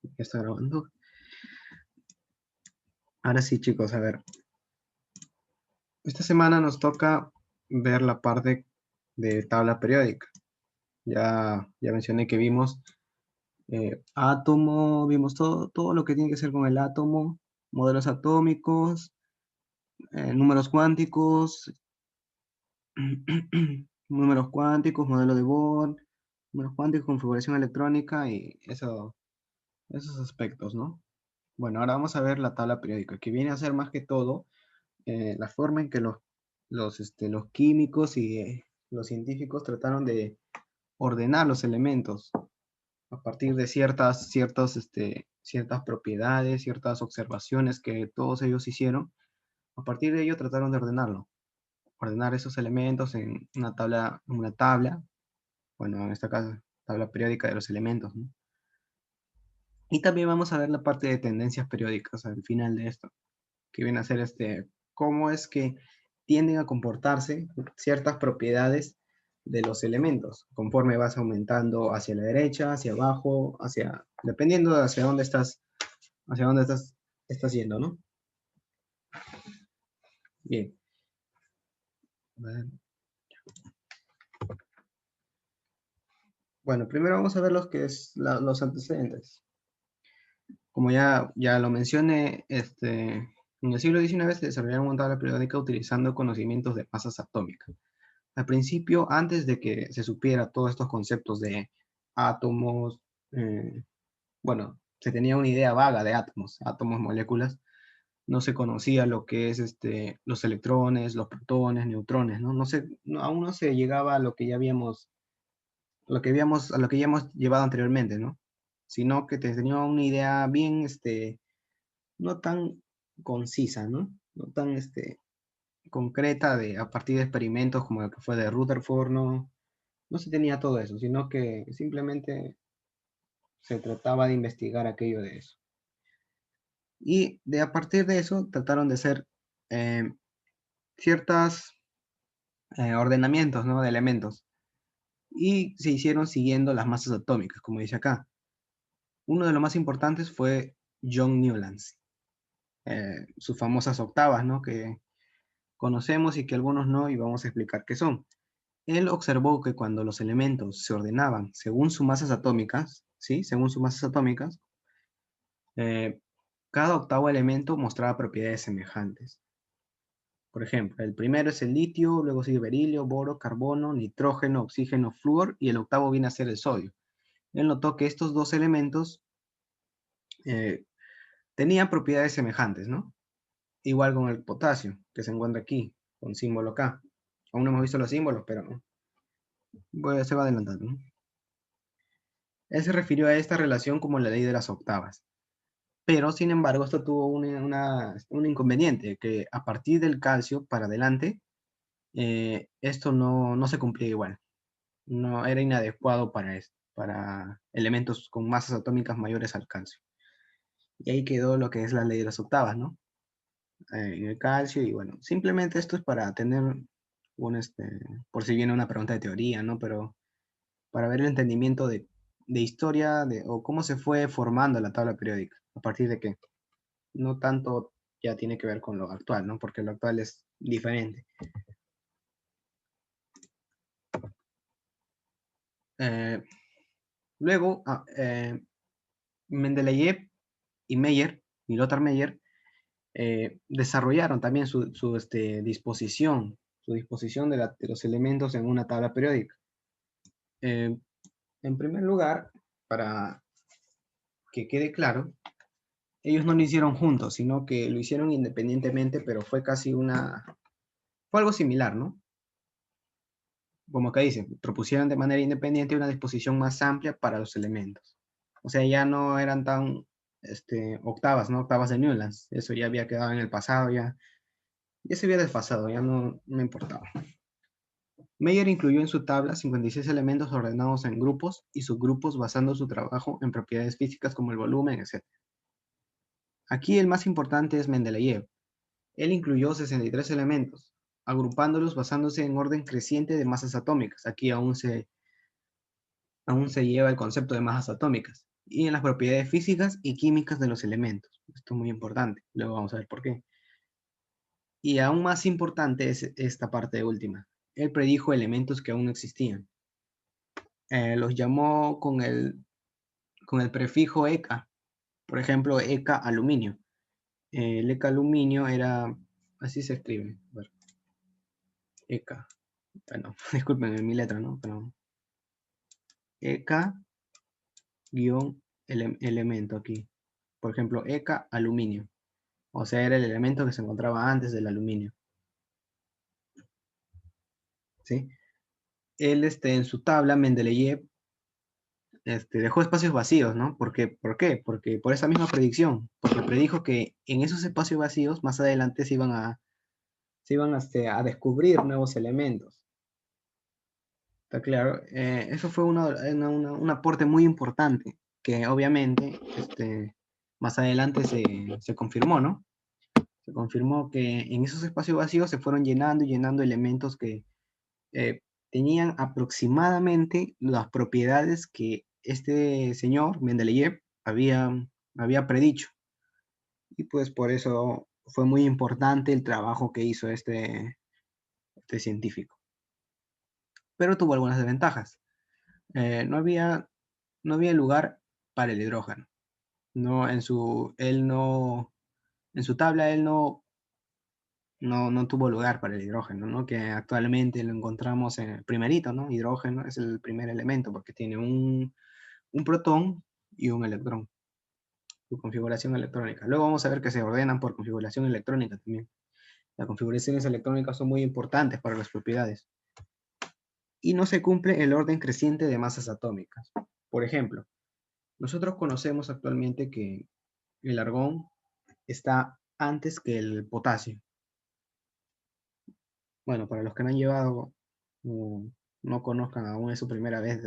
Ya está grabando. Ahora sí, chicos, a ver. Esta semana nos toca ver la parte de tabla periódica. Ya mencioné que vimos átomo, vimos todo lo que tiene que ver con el átomo, modelos atómicos, números cuánticos, números cuánticos, modelo de Bohr, números cuánticos, configuración electrónica y esos aspectos, ¿no? Bueno, ahora vamos a ver la tabla periódica, que viene a ser más que todo la forma en que los químicos y los científicos trataron de ordenar los elementos a partir de ciertas propiedades, ciertas observaciones que todos ellos hicieron. A partir de ello trataron de ordenar esos elementos en una tabla, bueno, en esta caso, tabla periódica de los elementos, ¿no? Y también vamos a ver la parte de tendencias periódicas al final de esto, que viene a ser cómo es que tienden a comportarse ciertas propiedades de los elementos, conforme vas aumentando hacia la derecha, hacia abajo, dependiendo de hacia dónde estás yendo, ¿no? Bien. Bueno, primero vamos a ver los antecedentes. Como ya lo mencioné, en el siglo XIX se desarrollaron una tabla periódica utilizando conocimientos de masas atómicas. Al principio, antes de que se supiera todos estos conceptos de átomos, bueno, se tenía una idea vaga de átomos, moléculas, no se conocía lo que es los electrones, los protones, neutrones, ¿no? Aún no se llegaba a lo que a lo que ya hemos llevado anteriormente, ¿no? Sino que tenía una idea bien, no tan concisa, ¿no? No tan, concreta a partir de experimentos como el que fue de Rutherford, ¿no? No se tenía todo eso, sino que simplemente se trataba de investigar aquello de eso. Y a partir de eso trataron de hacer eh, ciertos ordenamientos, ¿no? De elementos. Y se hicieron siguiendo las masas atómicas, como dice acá. Uno de los más importantes fue John Newlands. Sus famosas octavas, ¿no? Que conocemos y que algunos no, y vamos a explicar qué son. Él observó que cuando los elementos se ordenaban según sus masas atómicas, ¿sí? Según sus masas atómicas, eh, cada octavo elemento mostraba propiedades semejantes. Por ejemplo, el primero es el litio, luego sigue berilio, boro, carbono, nitrógeno, oxígeno, flúor, y el octavo viene a ser el sodio. Él notó que estos dos elementos eh, tenían propiedades semejantes, ¿no? Igual con el potasio, que se encuentra aquí, con símbolo K. Aún no hemos visto los símbolos, pero se va adelantando, ¿no? Él se refirió a esta relación como la ley de las octavas. Pero, sin embargo, esto tuvo un inconveniente, que a partir del calcio para adelante, esto no se cumplía igual. No era inadecuado para elementos con masas atómicas mayores al calcio. Y ahí quedó lo que es la ley de las octavas, ¿no? En el calcio, y bueno, simplemente esto es para tener por si viene una pregunta de teoría, ¿no? Pero para ver el entendimiento de historia o cómo se fue formando la tabla periódica, a partir de qué. No tanto ya tiene que ver con lo actual, ¿no? Porque lo actual es diferente. Eh, luego, Mendeleev y Meyer, y Lothar Meyer, desarrollaron también su disposición de los elementos en una tabla periódica. En primer lugar, para que quede claro, ellos no lo hicieron juntos, sino que lo hicieron independientemente, pero fue algo similar, ¿no? Como acá dice, propusieron de manera independiente una disposición más amplia para los elementos. O sea, ya no eran tan octavas, ¿no? Octavas de Newlands. Eso ya había quedado en el pasado, ya se había desfasado, ya no importaba. Meyer incluyó en su tabla 56 elementos ordenados en grupos y subgrupos basando su trabajo en propiedades físicas como el volumen, etc. Aquí el más importante es Mendeleev. Él incluyó 63 elementos, agrupándolos basándose en orden creciente de masas atómicas. Aquí aún se lleva el concepto de masas atómicas. y en las propiedades físicas y químicas de los elementos. Esto es muy importante, luego vamos a ver por qué. Y aún más importante es esta parte última. Él predijo elementos que aún no existían. Los llamó con el prefijo ECA. Por ejemplo, ECA aluminio. El ECA aluminio era, así se escribe. A ver, ECA. Bueno, disculpen mi letra, ¿no? Pero ECA elemento aquí. Por ejemplo, ECA aluminio. O sea, era el elemento que se encontraba antes del aluminio. ¿Sí? Él, en su tabla, Mendeleev, dejó espacios vacíos, ¿no? ¿Por qué? Porque por esa misma predicción, porque predijo que en esos espacios vacíos, más adelante a descubrir nuevos elementos. ¿Está claro? Eso fue un aporte muy importante, que obviamente más adelante se confirmó, ¿no? Se confirmó que en esos espacios vacíos se fueron llenando y llenando elementos que tenían aproximadamente las propiedades que este señor Mendeleev había predicho. Y pues por eso fue muy importante el trabajo que hizo este científico. Pero tuvo algunas desventajas. No había lugar para el hidrógeno. No, en su tabla él no tuvo lugar para el hidrógeno, ¿no? Que actualmente lo encontramos en el primerito, ¿no? Hidrógeno es el primer elemento porque tiene un protón y un electrón, su configuración electrónica. Luego vamos a ver que se ordenan por configuración electrónica también. Las configuraciones electrónicas son muy importantes para las propiedades. Y no se cumple el orden creciente de masas atómicas. Por ejemplo, nosotros conocemos actualmente que el argón está antes que el potasio. Bueno, para los que no han llevado, no conozcan aún, es su primera vez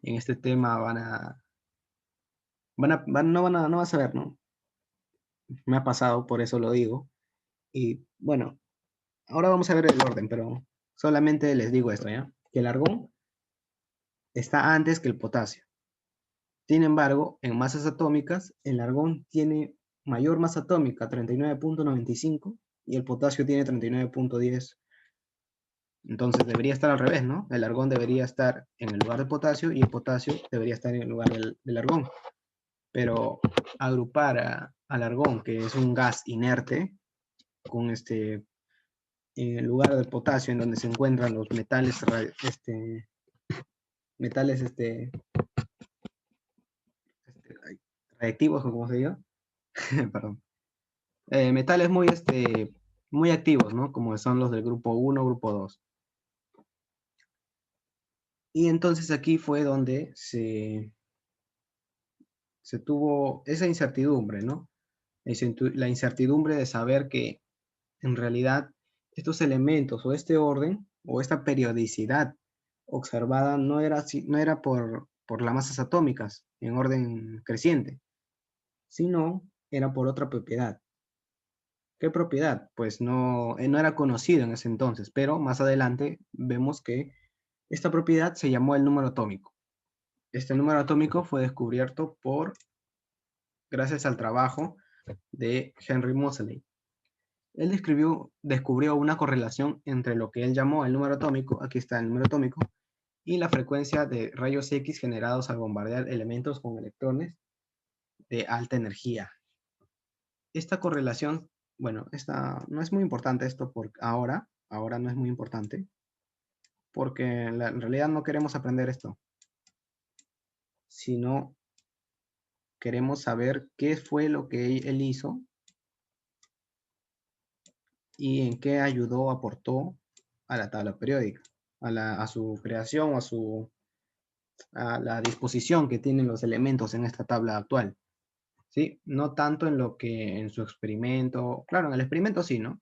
en este tema, no van a saber, ¿no? Me ha pasado, por eso lo digo. Y bueno, ahora vamos a ver el orden, pero solamente les digo esto, ¿ya? Que el argón está antes que el potasio. Sin embargo, en masas atómicas, el argón tiene mayor masa atómica, 39.95, y el potasio tiene 39.10. Entonces debería estar al revés, ¿no? El argón debería estar en el lugar del potasio y el potasio debería estar en el lugar del argón. Pero agrupar al argón, que es un gas inerte, con en el lugar del potasio, en donde se encuentran los metales, metales reactivos, o como se diga, perdón, metales muy activos, ¿no? Como son los del grupo 1, grupo 2. Y entonces aquí fue donde se tuvo esa incertidumbre, ¿no? La incertidumbre de saber que en realidad estos elementos o este orden o esta periodicidad observada no era por las masas atómicas en orden creciente, sino era por otra propiedad. ¿Qué propiedad? Pues no era conocido en ese entonces, pero más adelante vemos que esta propiedad se llamó el número atómico. Este número atómico fue descubierto gracias al trabajo de Henry Moseley. Él descubrió una correlación entre lo que él llamó el número atómico, aquí está el número atómico, y la frecuencia de rayos X generados al bombardear elementos con electrones de alta energía. Esta correlación, bueno, no es muy importante esto ahora no es muy importante, porque en realidad no queremos aprender esto, sino queremos saber qué fue lo que él hizo y en qué ayudó, aportó a la tabla periódica, a su creación o a la disposición que tienen los elementos en esta tabla actual. ¿Sí? No tanto en lo que en su experimento, claro, en el experimento sí, ¿no?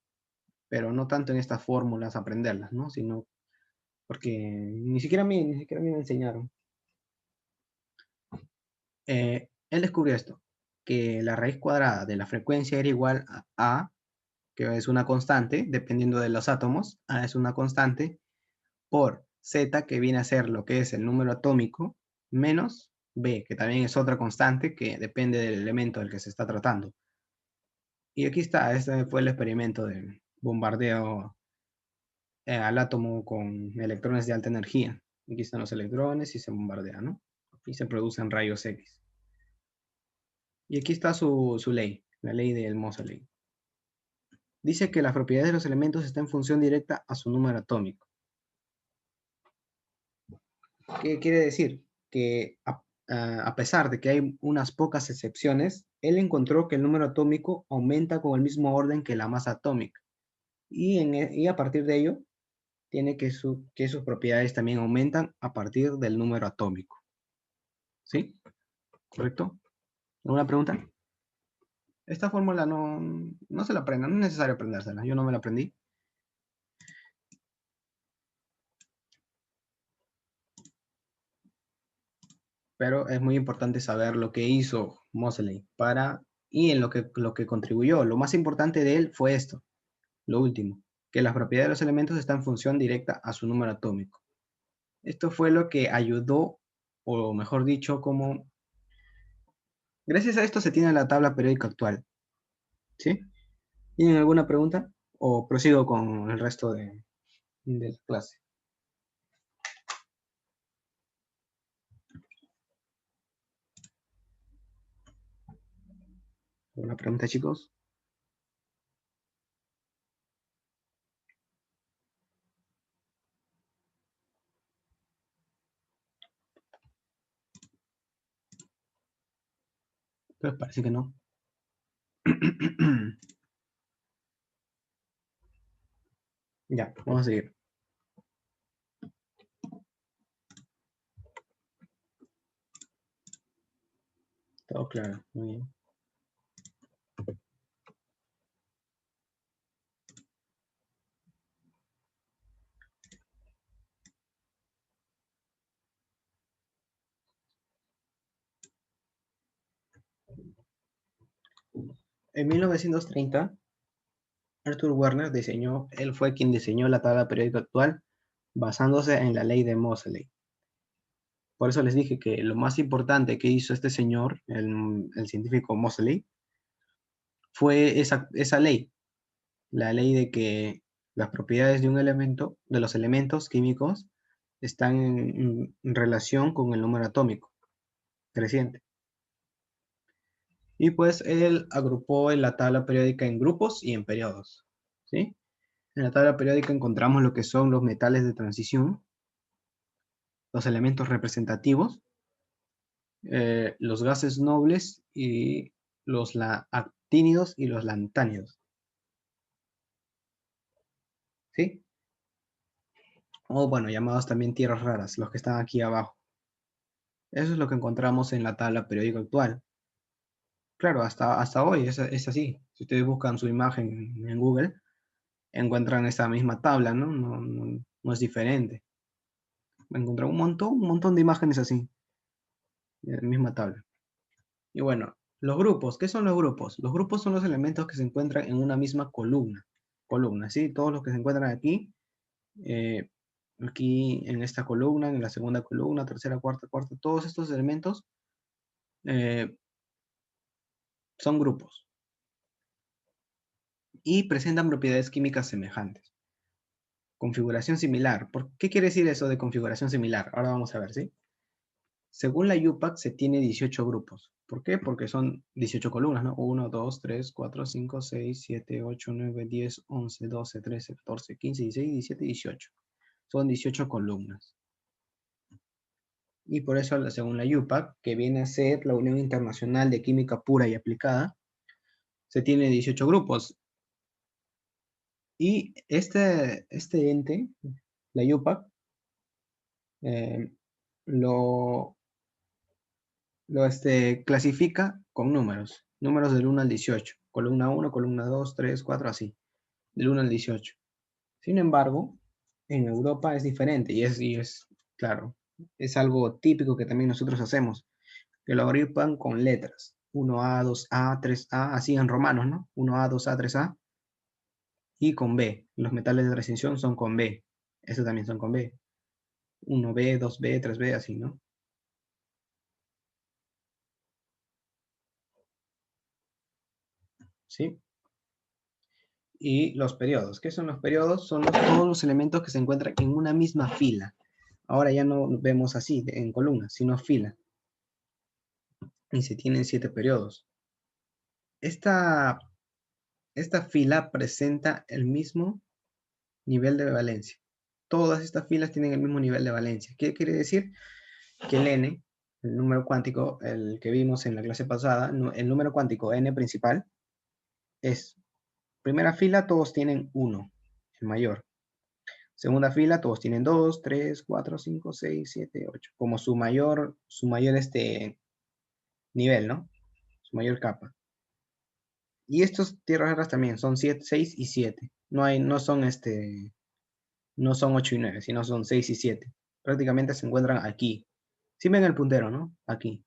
Pero no tanto en estas fórmulas aprenderlas, ¿no? Sino porque ni siquiera a mí me enseñaron. Él descubrió esto, que la raíz cuadrada de la frecuencia era igual a, que es una constante, dependiendo de los átomos, A es una constante, por Z, que viene a ser lo que es el número atómico, menos B, que también es otra constante que depende del elemento del que se está tratando. Y aquí está, este fue el experimento de bombardeo al átomo con electrones de alta energía. Aquí están los electrones y se bombardea, ¿no? Y se producen rayos X. Y aquí está su ley, la ley del Moseley. Dice que las propiedades de los elementos están en función directa a su número atómico. ¿Qué quiere decir? Que a pesar de que hay unas pocas excepciones, él encontró que el número atómico aumenta con el mismo orden que la masa atómica. Y a partir de ello, tiene que sus propiedades también aumentan a partir del número atómico. ¿Sí? ¿Correcto? ¿Alguna pregunta? Esta fórmula no se la aprenda, no es necesario aprendérsela. Yo no me la aprendí. Pero es muy importante saber lo que hizo Moseley y en lo que contribuyó. Lo más importante de él fue esto, lo último, que las propiedades de los elementos están en función directa a su número atómico. Esto fue lo que ayudó, o mejor dicho, como gracias a esto se tiene la tabla periódica actual. ¿Sí? ¿Tienen alguna pregunta? ¿O prosigo con el resto de la clase? ¿Alguna pregunta, chicos? Pues parece que no. Ya, vamos a seguir. Todo claro, muy bien. En 1930, Arthur Werner él fue quien diseñó la tabla periódica actual basándose en la ley de Moseley. Por eso les dije que lo más importante que hizo este señor, el científico Moseley, fue esa ley, la ley de que las propiedades de un elemento, de los elementos químicos, están en relación con el número atómico creciente. Y pues él agrupó en la tabla periódica en grupos y en periodos, ¿sí? En la tabla periódica encontramos lo que son los metales de transición, los elementos representativos, los gases nobles y los actínidos y los lantánidos, ¿sí? O bueno, llamados también tierras raras, los que están aquí abajo. Eso es lo que encontramos en la tabla periódica actual. Claro, hasta hoy es así. Si ustedes buscan su imagen en Google, encuentran esta misma tabla, ¿no? No es diferente. Encontré un montón de imágenes así, en la misma tabla. Y bueno, los grupos, ¿qué son los grupos? Los grupos son los elementos que se encuentran en una misma columna, ¿sí? Todos los que se encuentran eh, aquí en esta columna, en la segunda columna, tercera, cuarta, todos estos elementos eh, son grupos y presentan propiedades químicas semejantes. Configuración similar. ¿Qué quiere decir eso de configuración similar? Ahora vamos a ver, ¿sí? Según la UPAC se tiene 18 grupos. ¿Por qué? Porque son 18 columnas, ¿no? 1, 2, 3, 4, 5, 6, 7, 8, 9, 10, 11, 12, 13, 14, 15, 16, 17, 18. Son 18 columnas. Y por eso, según la UPAC, que viene a ser la Unión Internacional de Química Pura y Aplicada, se tiene 18 grupos. Y este ente, la UPAC, eh, lo clasifica con números del 1 al 18, columna 1, columna 2, 3, 4, así, del 1 al 18. Sin embargo, en Europa es diferente claro, es algo típico que también nosotros hacemos, que lo agrupan con letras, 1A, 2A, 3A, así en romanos, ¿no? 1A, 2A, 3A, y con B. Los metales de transición son con B, estos también son con B. 1B, 2B, 3B, así, ¿no? ¿sí? Y los periodos. ¿Qué son los periodos? Son todos los elementos que se encuentran en una misma fila. Ahora ya no vemos así, en columnas, sino fila. Y se tienen 7 periodos. Esta fila presenta el mismo nivel de valencia. Todas estas filas tienen el mismo nivel de valencia. ¿Qué quiere decir? Que el n, el número cuántico, el que vimos en la clase pasada, el número cuántico n principal, es primera fila, todos tienen 1, el mayor. Segunda fila, todos tienen 2, 3, 4, 5, 6, 7, 8. Como su mayor nivel, ¿no? Su mayor capa. Y estos tierras raras también son 7, 6 y 7. No son 8 y 9, sino son 6 y 7. Prácticamente se encuentran aquí. Sí ven el puntero, ¿no? Aquí.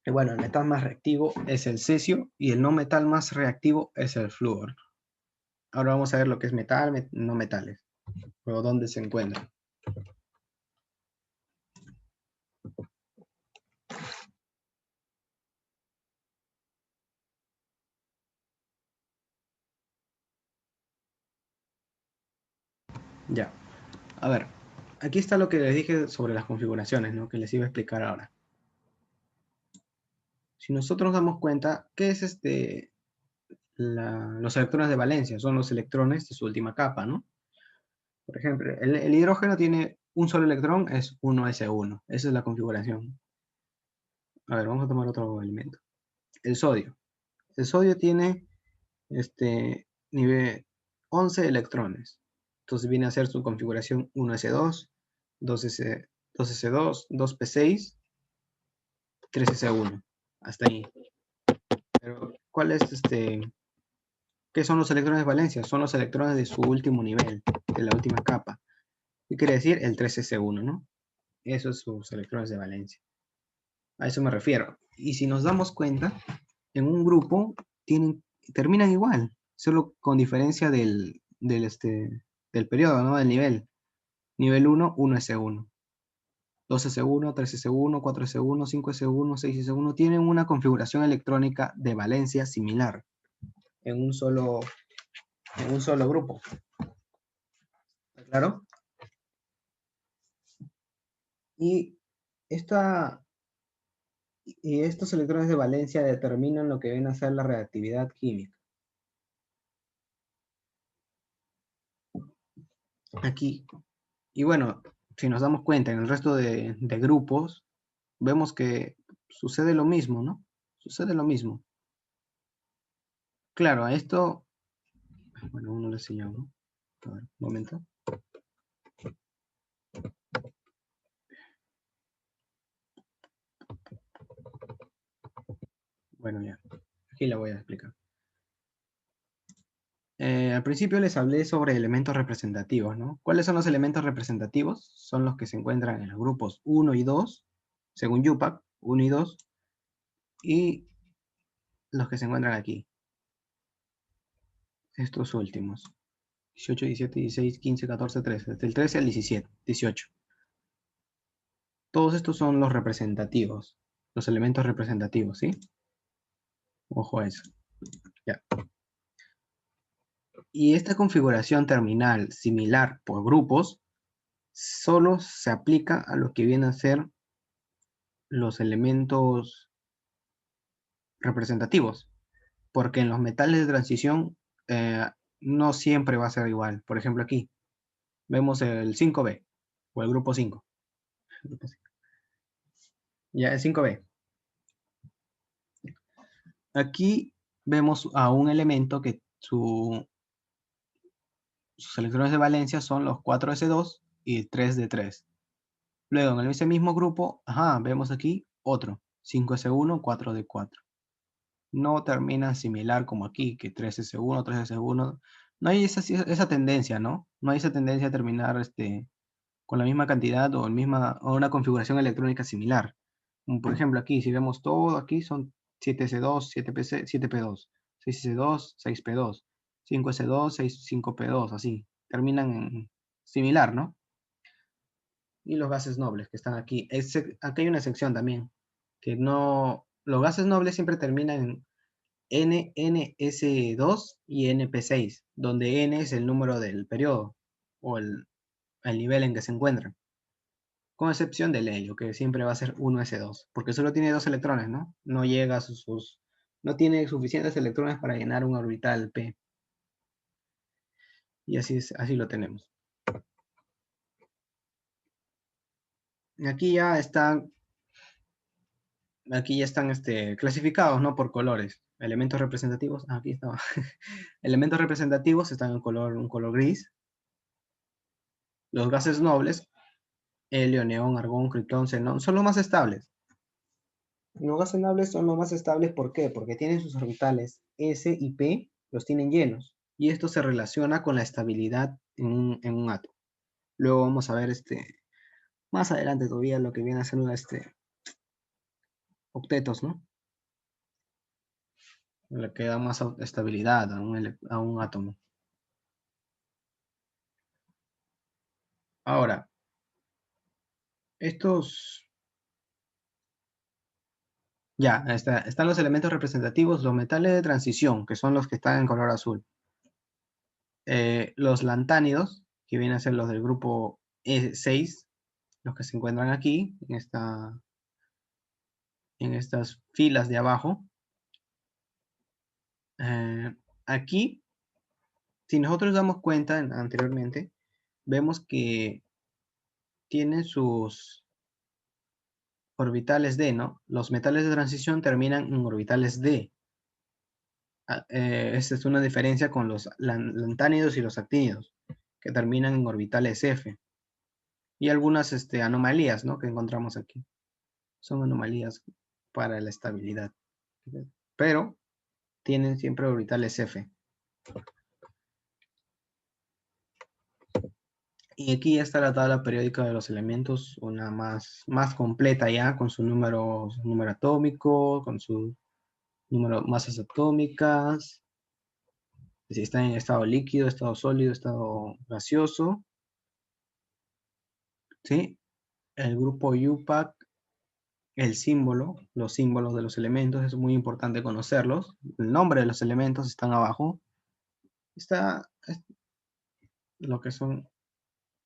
Y bueno, el metal más reactivo es el cesio y el no metal más reactivo es el flúor. Ahora vamos a ver lo que es metal, no metales, o dónde se encuentran. Ya, a ver, aquí está lo que les dije sobre las configuraciones, ¿no? Que les iba a explicar ahora. Si nosotros damos cuenta, ¿qué es los electrones de valencia? Son los electrones de su última capa, ¿no? Por ejemplo, el hidrógeno tiene un solo electrón, es 1s1. Esa es la configuración. A ver, vamos a tomar otro elemento. El sodio. El sodio tiene nivel 11 electrones. Entonces viene a ser su configuración 1s2, 2s2, 2p6, 3s1. Hasta ahí. Pero, ¿cuál es ¿qué son los electrones de valencia? Son los electrones de su último nivel, de la última capa. ¿Qué quiere decir? El 3s1, ¿no? Esos son sus electrones de valencia. A eso me refiero. Y si nos damos cuenta, en un grupo terminan igual, solo con diferencia del periodo, ¿no? Del nivel. Nivel 1, 1s1. 2s1, 3s1, 4s1, 5s1, 6s1 tienen una configuración electrónica de valencia similar en un solo grupo. ¿Está claro? Y, y estos electrones de valencia determinan lo que viene a ser la reactividad química. Aquí. Y bueno, si nos damos cuenta en el resto de grupos, vemos que sucede lo mismo, ¿no? Sucede lo mismo. Claro, a esto, bueno, uno le enseñó, ¿no? A ver, un momento. Bueno, ya, aquí la voy a explicar. Al principio les hablé sobre elementos representativos, ¿no? ¿Cuáles son los elementos representativos? Son los que se encuentran en los grupos 1 y 2, según Yupac, 1 y 2, y los que se encuentran aquí, estos últimos, 18, 17, 16, 15, 14, 13, desde el 13 al 17, 18. Todos estos son los representativos, los elementos representativos, ¿sí? Ojo a eso. Ya. Y esta configuración terminal similar por grupos solo se aplica a lo que vienen a ser los elementos representativos, porque en los metales de transición no siempre va a ser igual. Por ejemplo, aquí vemos el 5B o el grupo 5. Ya, el 5B. Aquí vemos a un elemento que sus electrones de valencia son los 4s2 y 3d3. Luego, en ese mismo grupo, vemos aquí otro, 5s1, 4d4. No termina similar como aquí, que 3s1, 3s1. No hay esa tendencia, ¿no? No hay esa tendencia a terminar con la misma cantidad o una configuración electrónica similar. Como por ejemplo aquí, si vemos todo aquí son 7s2, 7p2, 6s2, 6p2, 5s2, 5p2, así. Terminan en similar, ¿no? Y los gases nobles que están aquí. Aquí hay una sección también, que no los gases nobles siempre terminan en NS2 y NP6, donde N es el número del periodo o el nivel en que se encuentran. Con excepción del helio, que siempre va a ser 1s2, porque solo tiene 2 electrones, ¿no? No llega a no tiene suficientes electrones para llenar un orbital p. Y así lo tenemos. Aquí ya están clasificados, ¿no? Por colores. Elementos representativos, aquí estaba. Elementos representativos están en un color gris. Los gases nobles, helio, neón, argón, criptón, xenón, son los más estables. Los gases nobles son los más estables, ¿por qué? Porque tienen sus orbitales S y P, los tienen llenos. Y esto se relaciona con la estabilidad en un átomo. Luego vamos a ver más adelante todavía lo que viene a ser octetos, ¿no? Lo que da más estabilidad a un átomo. Ahora, están los elementos representativos, los metales de transición, que son los que están en color azul. Los lantánidos, que vienen a ser los del grupo E6, los que se encuentran aquí, en estas filas de abajo. Aquí, si nosotros damos cuenta anteriormente, vemos que tienen sus orbitales D, ¿no? Los metales de transición terminan en orbitales D. Esta es una diferencia con los lantánidos y los actínidos, que terminan en orbitales F. Y algunas anomalías, ¿no? Que encontramos aquí. Son anomalías para la estabilidad. Pero tienen siempre orbitales F. Y aquí ya está la tabla periódica de los elementos, una más completa ya, con su número atómico, con su número de masas atómicas, si está en estado líquido, estado sólido, estado gaseoso, ¿sí? El grupo UPAC, el símbolo, los símbolos de los elementos, es muy importante conocerlos. El nombre de los elementos están abajo. Está lo que son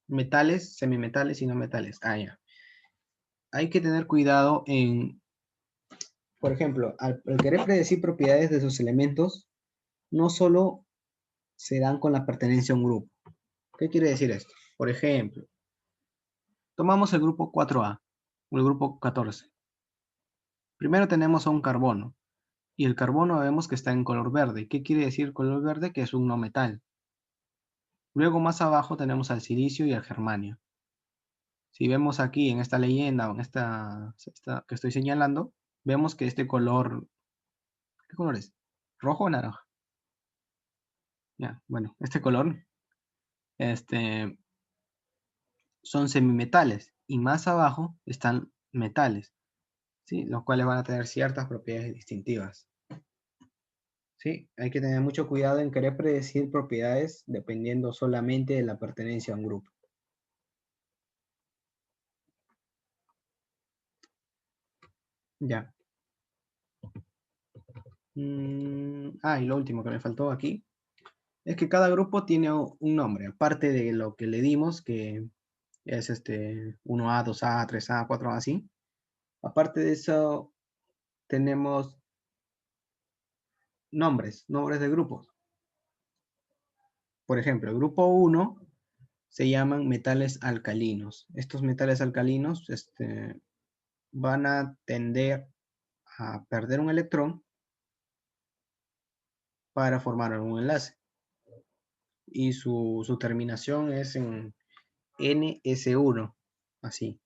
metales, semimetales y no metales. Ya. Hay que tener cuidado por ejemplo, al querer predecir propiedades de sus elementos, no solo se dan con la pertenencia a un grupo. ¿Qué quiere decir esto? Por ejemplo, tomamos el grupo 4A o el grupo 14. Primero tenemos a un carbono, y el carbono vemos que está en color verde. ¿Qué quiere decir color verde? Que es un no metal. Luego más abajo tenemos al silicio y al germanio. Si vemos aquí en esta leyenda o en esta que estoy señalando, vemos que este color, ¿qué color es? ¿Rojo o naranja? Ya, bueno, este color, este, son semimetales y más abajo están metales, ¿sí? Los cuales van a tener ciertas propiedades distintivas. ¿Sí? Hay que tener mucho cuidado en querer predecir propiedades dependiendo solamente de la pertenencia a un grupo. Ya. Y lo último que me faltó aquí es que cada grupo tiene un nombre, aparte de lo que le dimos, que es 1A, 2A, 3A, 4A, así. Aparte de eso, tenemos nombres de grupos. Por ejemplo, el grupo 1 se llaman metales alcalinos. Estos metales alcalinos van a tender a perder un electrón para formar un enlace. Y su terminación es en NS1. Así,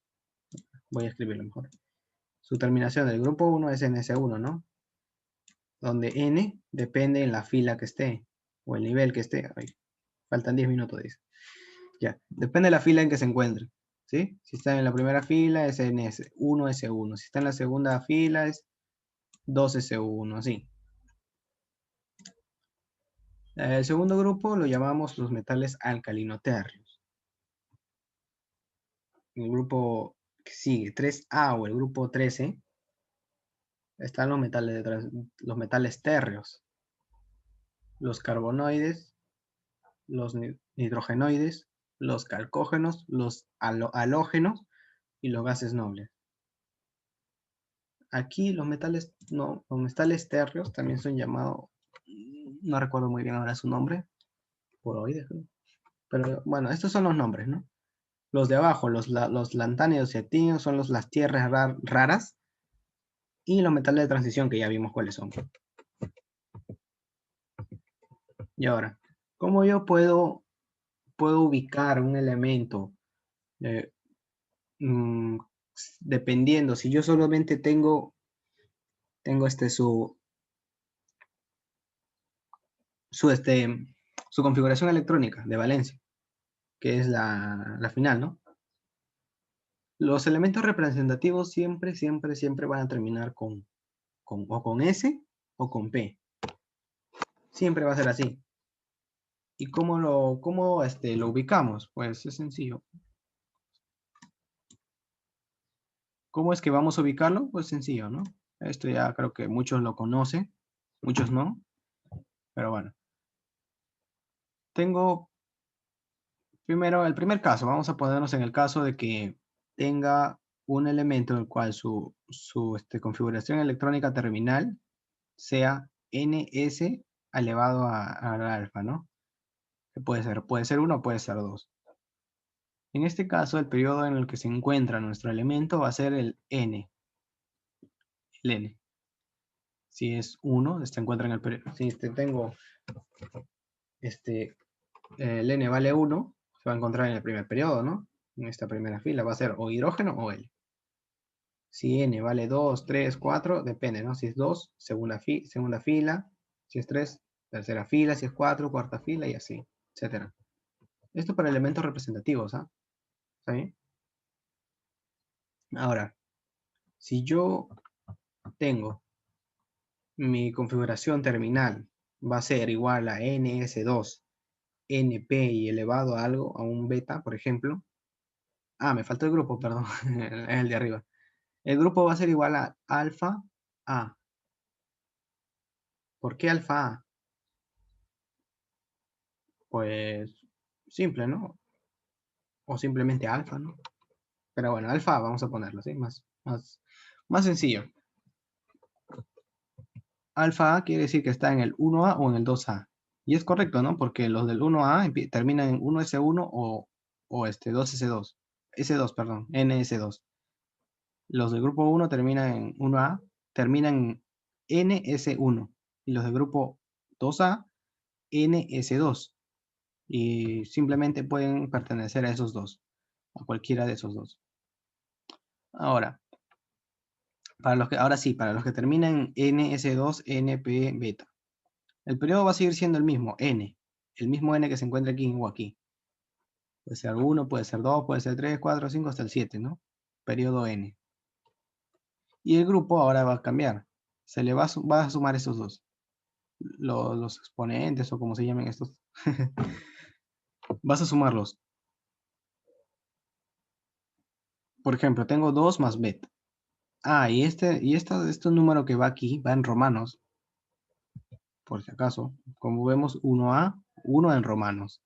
voy a escribirlo mejor. Su terminación del grupo 1 es NS1, ¿no? Donde N depende en la fila que esté, o el nivel que esté. Ay, faltan 10 minutos, dice. Ya, depende de la fila en que se encuentre. ¿Sí? Si está en la primera fila es NS1S1. Si está en la segunda fila es 2S1, así. El segundo grupo lo llamamos los metales alcalinoterrios. El grupo que sigue, 3A o el grupo 13, están los metales térreos, los carbonoides, los nitrógenoides, los calcógenos, los halógenos y los gases nobles. Aquí los metales, no, los metales térreos también son llamados, no recuerdo muy bien ahora su nombre, poroides, pero bueno, estos son los nombres, ¿no? Los de abajo, los lantánidos y actínidos son las tierras raras, y los metales de transición que ya vimos cuáles son. Y ahora, ¿cómo yo puedo ubicar un elemento eh, mm, dependiendo si yo solamente tengo su configuración electrónica de valencia, que es la final, ¿no? Los elementos representativos siempre van a terminar o con S o con P. Siempre va a ser así. ¿Y cómo lo ubicamos? Pues es sencillo. ¿Cómo es que vamos a ubicarlo? Pues sencillo, ¿no? Esto ya creo que muchos lo conocen, muchos no, pero bueno. Tengo primero el primer caso. Vamos a ponernos en el caso de que tenga un elemento en el cual su configuración electrónica terminal sea ns elevado al alfa, ¿no? Que puede ser 1 o puede ser 2. En este caso, el periodo en el que se encuentra nuestro elemento va a ser el n. El n. Si es 1, se encuentra en el periodo. Si tengo el n vale 1, se va a encontrar en el primer periodo, ¿no? En esta primera fila va a ser o hidrógeno o L. Si n vale 2, 3, 4, depende, ¿no? Si es 2, segunda fila. Si es 3, tercera fila. Si es 4, cuarta fila y así, etc. Esto para elementos representativos, ¿ah? ¿Está bien? Ahora, si yo tengo mi configuración terminal va a ser igual a ns2 np y elevado a algo, a un beta, por ejemplo. Ah, me faltó el grupo, perdón, el de arriba. El grupo va a ser igual a alfa A. ¿Por qué alfa A? Pues simple, ¿no? O simplemente alfa, ¿no? Pero bueno, alfa A, vamos a ponerlo, ¿sí? Más sencillo. Alfa A quiere decir que está en el 1A o en el 2A. Y es correcto, ¿no? Porque los del 1A terminan en 1S1 o 2S2. S2, perdón, NS2. Los del grupo 1 terminan en 1A, terminan en NS1. Y los del grupo 2A, NS2. Y simplemente pueden pertenecer a esos dos, a cualquiera de esos dos. Ahora, ahora sí, para los que terminan en NS2, NP, beta. El periodo va a seguir siendo el mismo, N. El mismo N que se encuentra aquí o aquí. Puede ser 1, puede ser 2, puede ser 3, 4, 5, hasta el 7, ¿no? Periodo N. Y el grupo ahora va a cambiar. Se le va a sumar esos dos. Los exponentes o como se llamen estos. Vas a sumarlos. Por ejemplo, tengo 2 más beta. Ah, y este número que va aquí va en romanos. Por si acaso. Como vemos, 1A, 1 en romanos.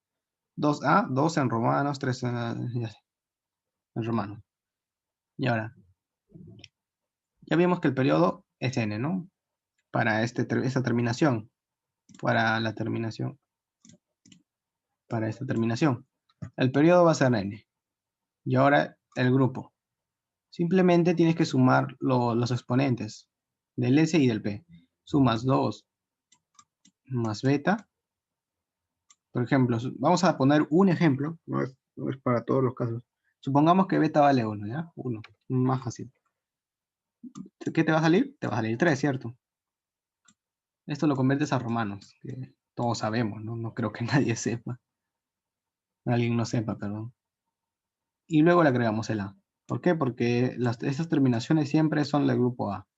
2A, 2 en romanos, 3 en romanos. Y ahora, ya vimos que el periodo es n, ¿no? Para esta terminación. Para la terminación. Para esta terminación. El periodo va a ser n. Y ahora el grupo. Simplemente tienes que sumar los exponentes del S y del P. Sumas 2 más beta. Por ejemplo, vamos a poner un ejemplo. No es para todos los casos. Supongamos que beta vale 1, ¿ya? 1. Más fácil. ¿Qué te va a salir? Te va a salir 3, ¿cierto? Esto lo conviertes a romanos, que todos sabemos, ¿no? No creo que nadie sepa. Alguien no sepa, perdón. Y luego le agregamos el A. ¿Por qué? Porque estas terminaciones siempre son del grupo A.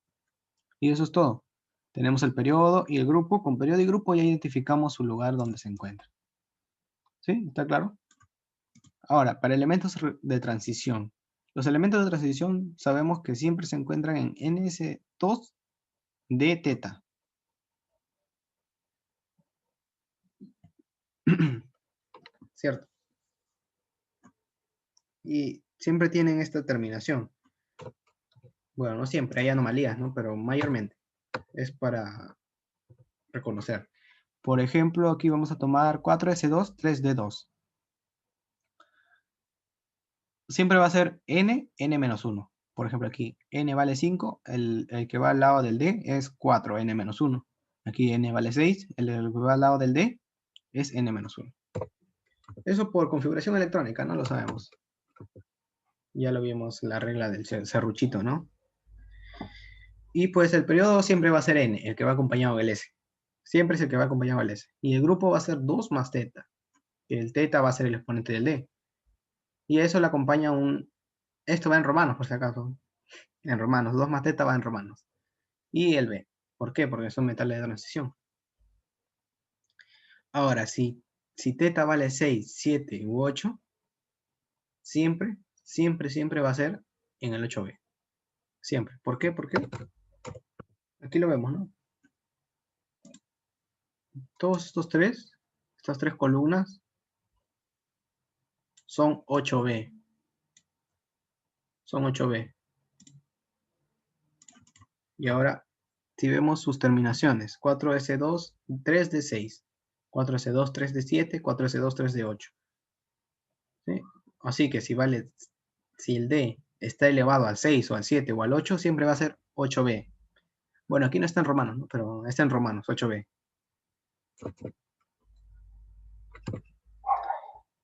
Y eso es todo. Tenemos el periodo y el grupo. Con periodo y grupo ya identificamos su lugar donde se encuentra. ¿Sí? ¿Está claro? Ahora, para elementos de transición. Los elementos de transición sabemos que siempre se encuentran en NS2 de teta. ¿Cierto? Y siempre tienen esta terminación. Bueno, no siempre, hay anomalías, ¿no? Pero mayormente es para reconocer. Por ejemplo, aquí vamos a tomar 4S2, 3D2. Siempre va a ser n menos 1. Por ejemplo, aquí n vale 5, el que va al lado del d es 4, n menos 1. Aquí n vale 6, el que va al lado del d es n menos 1. Eso por configuración electrónica, no lo sabemos. Ya lo vimos la regla del serruchito, ¿no? Y pues el periodo siempre va a ser n, el que va acompañado del s. Siempre es el que va acompañado del s. Y el grupo va a ser 2 más teta. El teta va a ser el exponente del d. Y a eso le acompaña un... Esto va en romanos, por si acaso. En romanos. 2 más teta va en romanos. Y el b. ¿Por qué? Porque son metales de transición. Ahora, si teta vale 6, 7 u 8, siempre, siempre, siempre va a ser en el 8b. Siempre. ¿Por qué? Porque aquí lo vemos, ¿no? Todos estas tres columnas, son 8b. Son 8b. Y ahora, si vemos sus terminaciones, 4S2, 3D6, 4S2, 3D7, 4S2, 3D8. ¿Sí? Así que si el D está elevado al 6 o al 7 o al 8, siempre va a ser 8b. Bueno, aquí no está en romanos, ¿no? Pero está en romanos, 8b.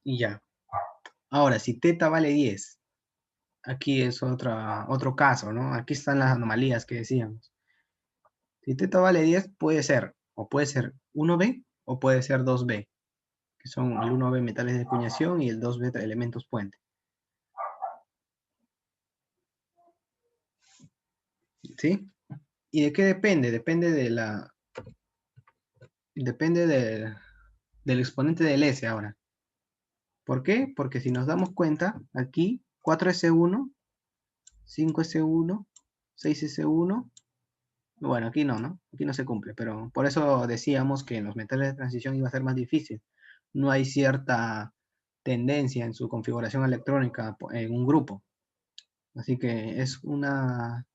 Y ya. Ahora, si teta vale 10, aquí es otro caso, ¿no? Aquí están las anomalías que decíamos. Si teta vale 10, puede ser 1b o puede ser 2b, que son el 1b metales de acuñación y el 2b elementos puente. ¿Sí? ¿Y de qué depende? Depende del exponente del S ahora. ¿Por qué? Porque si nos damos cuenta, aquí 4S1, 5S1, 6S1, bueno, aquí no, ¿no? Aquí no se cumple, pero por eso decíamos que en los metales de transición iba a ser más difícil. No hay cierta tendencia en su configuración electrónica en un grupo. Así que es una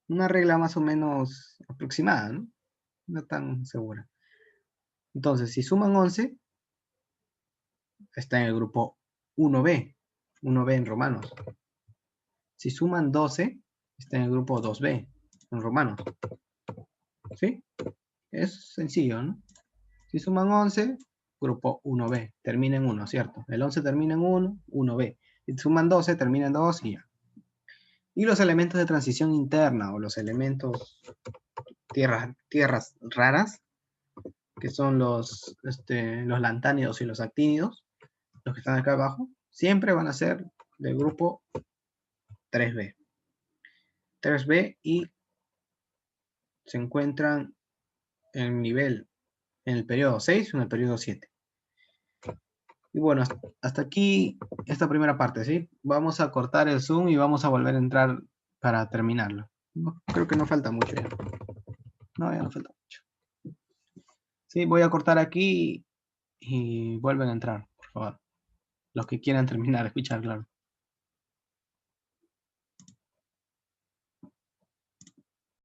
regla más o menos aproximada, ¿no? No tan segura. Entonces, si suman 11, está en el grupo 1b, 1b en romanos. Si suman 12, está en el grupo 2b en romanos. ¿Sí? Es sencillo, ¿no? Si suman 11, grupo 1b, termina en 1, ¿cierto? El 11 termina en 1, 1b. Si suman 12, termina en 2 y ya. Y los elementos de transición interna o los elementos tierras raras, que son los lantánidos y los actínidos, los que están acá abajo, siempre van a ser del grupo 3b. 3b y se encuentran en el periodo 6 o en el periodo 7. Y bueno, hasta aquí esta primera parte, ¿sí? Vamos a cortar el zoom y vamos a volver a entrar para terminarlo. Creo que no falta mucho ya. No, ya no falta mucho. Sí, voy a cortar aquí y vuelven a entrar, por favor. Los que quieran terminar de escuchar, claro.